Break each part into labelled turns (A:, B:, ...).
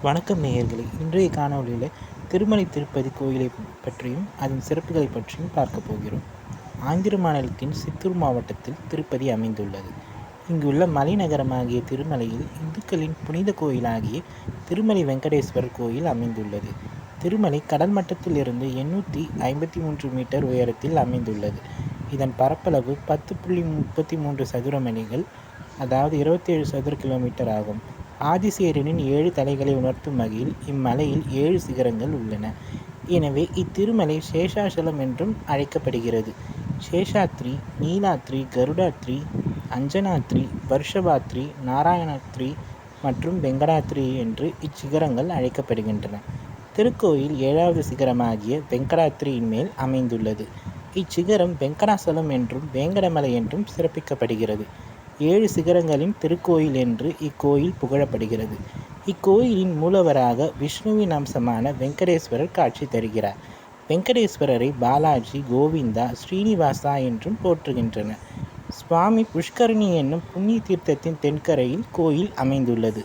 A: வணக்கம் நேயர்களே. இன்றைய காணொளியில் திருமலை திருப்பதி கோயிலை பற்றியும் அதன் சிறப்புகளை பற்றியும் பார்க்க போகிறோம். ஆந்திர மாநிலத்தின் சித்தூர் மாவட்டத்தில் திருப்பதி அமைந்துள்ளது. இங்குள்ள மலைநகரமாகிய திருமலையில் இந்துக்களின் புனித கோயிலாகிய திருமலை வெங்கடேஸ்வரர் கோயில் அமைந்துள்ளது. திருமலை கடல் மட்டத்தில் இருந்து 853 மீட்டர் உயரத்தில் அமைந்துள்ளது. இதன் பரப்பளவு 10.33 சதுர மைல்கள், அதாவது 27 சதுர கிலோமீட்டர் ஆகும். ஆதிசேரனின் 7 தலைகளை உணர்த்தும் வகையில் இம்மலையில் 7 சிகரங்கள் உள்ளன. எனவே இத்திருமலை சேஷாசலம் என்றும் அழைக்கப்படுகிறது. சேஷாத்ரி, நீலாத்ரி, கருடாத்ரி, அஞ்சனாத்ரி, வருஷபாத்ரி, நாராயணாத்ரி மற்றும் வெங்கடாத்ரி என்று இச்சிகரங்கள் அழைக்கப்படுகின்றன. திருக்கோயில் 7வது சிகரமாகிய வெங்கடாத்ரியின் மேல் அமைந்துள்ளது. இச்சிகரம் வெங்கடாசலம் என்றும் வேங்கடமலை என்றும் சிறப்பிக்கப்படுகிறது. 7 சிகரங்களின் திருக்கோயில் என்று இக்கோயில் புகழப்படுகிறது. இக்கோயிலின் மூலவராக விஷ்ணுவின் அம்சமான வெங்கடேஸ்வரர் காட்சி தருகிறார். வெங்கடேஸ்வரரை பாலாஜி, கோவிந்தா, ஸ்ரீனிவாசா என்றும் போற்றுகின்றனர். சுவாமி புஷ்கரணி என்னும் புண்ணிய தீர்த்தத்தின் தென்கரையில் கோயில் அமைந்துள்ளது.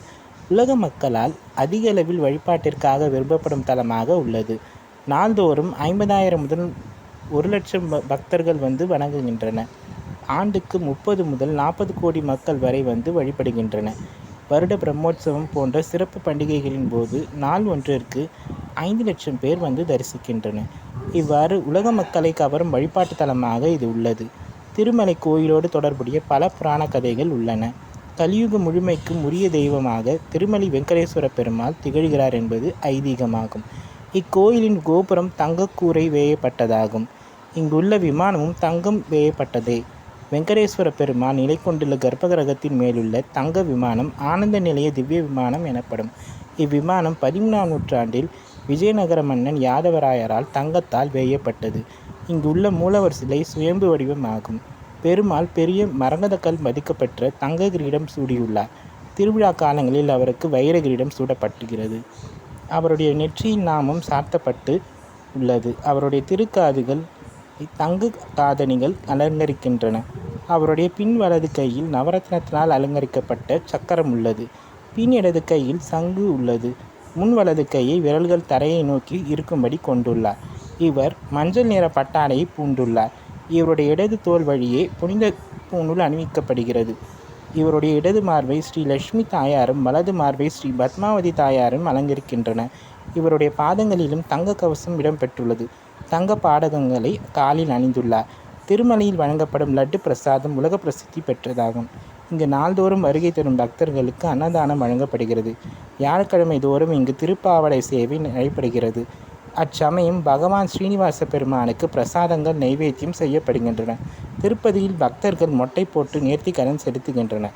A: உலக மக்களால் அதிக அளவில் வழிபாட்டிற்காக விரும்பப்படும் தலமாக உள்ளது. நாள்தோறும் 50,000 முதல் 1,00,000 பக்தர்கள் வந்து வணங்குகின்றனர். ஆண்டுக்கு 30 முதல் 40 கோடி மக்கள் வரை வந்து வழிபடுகின்றனர். வருட பிரம்மோற்சவம் போன்ற சிறப்பு பண்டிகைகளின் போது நாள் ஒன்றிற்கு 5 லட்சம் பேர் வந்து தரிசிக்கின்றனர். இவ்வாறு உலக மக்களை கவரும் வழிபாட்டு தலமாக இது உள்ளது. திருமலை கோயிலோடு தொடர்புடைய பல புராண கதைகள் உள்ளன. கலியுக முழுமைக்கும் உரிய தெய்வமாக திருமலை வெங்கடேஸ்வர பெருமாள் திகழ்கிறார் என்பது ஐதீகமாகும். இக்கோயிலின் கோபுரம் தங்கக்கூரை வேயப்பட்டதாகும். இங்குள்ள விமானமும் தங்கம் வேயப்பட்டதே. வெங்கடேஸ்வர பெருமாள் நிலை கொண்டுள்ள கர்ப்பகிரகத்தின் மேலுள்ள தங்க விமானம் ஆனந்த நிலைய திவ்ய விமானம் எனப்படும். இவ்விமானம் 13ஆம் நூற்றாண்டில் விஜயநகர மன்னன் யாதவராயரால் தங்கத்தால் வேயப்பட்டது. இங்குள்ள மூலவர் சிலை சுயம்பு வடிவம் ஆகும். பெருமாள் பெரிய மரகதக்கல் மதிக்கப்பெற்ற தங்க கிரீடம் சூடியுள்ளார். திருவிழா காலங்களில் அவருக்கு வைர கிரீடம் சூடப்பட்டுகிறது. அவருடைய நெற்றியின் நாமம் சார்த்தப்பட்டு உள்ளது. அவருடைய திருக்காதுகள் தங்க காதணிகள் அலங்கரிக்கின்றன. அவருடைய பின் வலது கையில் நவரத்னத்தினால் அலங்கரிக்கப்பட்ட சக்கரம் உள்ளது. பின் இடது கையில் சங்கு உள்ளது. முன் வலது கையை விரல்கள் தரையை நோக்கி இருக்கும்படி கொண்டுள்ளார். இவர் மஞ்சள் நிற பட்டாடையை பூண்டுள்ளார். இவருடைய இடது தோல் வழியே புனித பூணூல் அணிவிக்கப்படுகிறது. இவருடைய இடது மார்பை ஸ்ரீ லட்சுமி தாயாரும் வலது மார்பை ஸ்ரீ பத்மாவதி தாயாரும் அலங்கரிக்கின்றன. இவருடைய பாதங்களிலும் தங்க கவசம் இடம்பெற்றுள்ளது. தங்க பாடகங்களை காலில் அணிந்துள்ளார். திருமலையில் வழங்கப்படும் லட்டு பிரசாதம் உலக பிரசித்தி பெற்றதாகும். இங்கு நாள்தோறும் வருகை தரும் பக்தர்களுக்கு அன்னதானம் வழங்கப்படுகிறது. வியாழக்கிழமை தோறும் இங்கு திருப்பாவடை சேவை நடைபெறுகிறது. அச்சமயம் பகவான் ஸ்ரீனிவாச பெருமானுக்கு பிரசாதங்கள் நைவேத்தியம் செய்யப்படுகின்றன. திருப்பதியில் பக்தர்கள் மொட்டை போட்டு நேர்த்திக்கடன் செலுத்துகின்றனர்.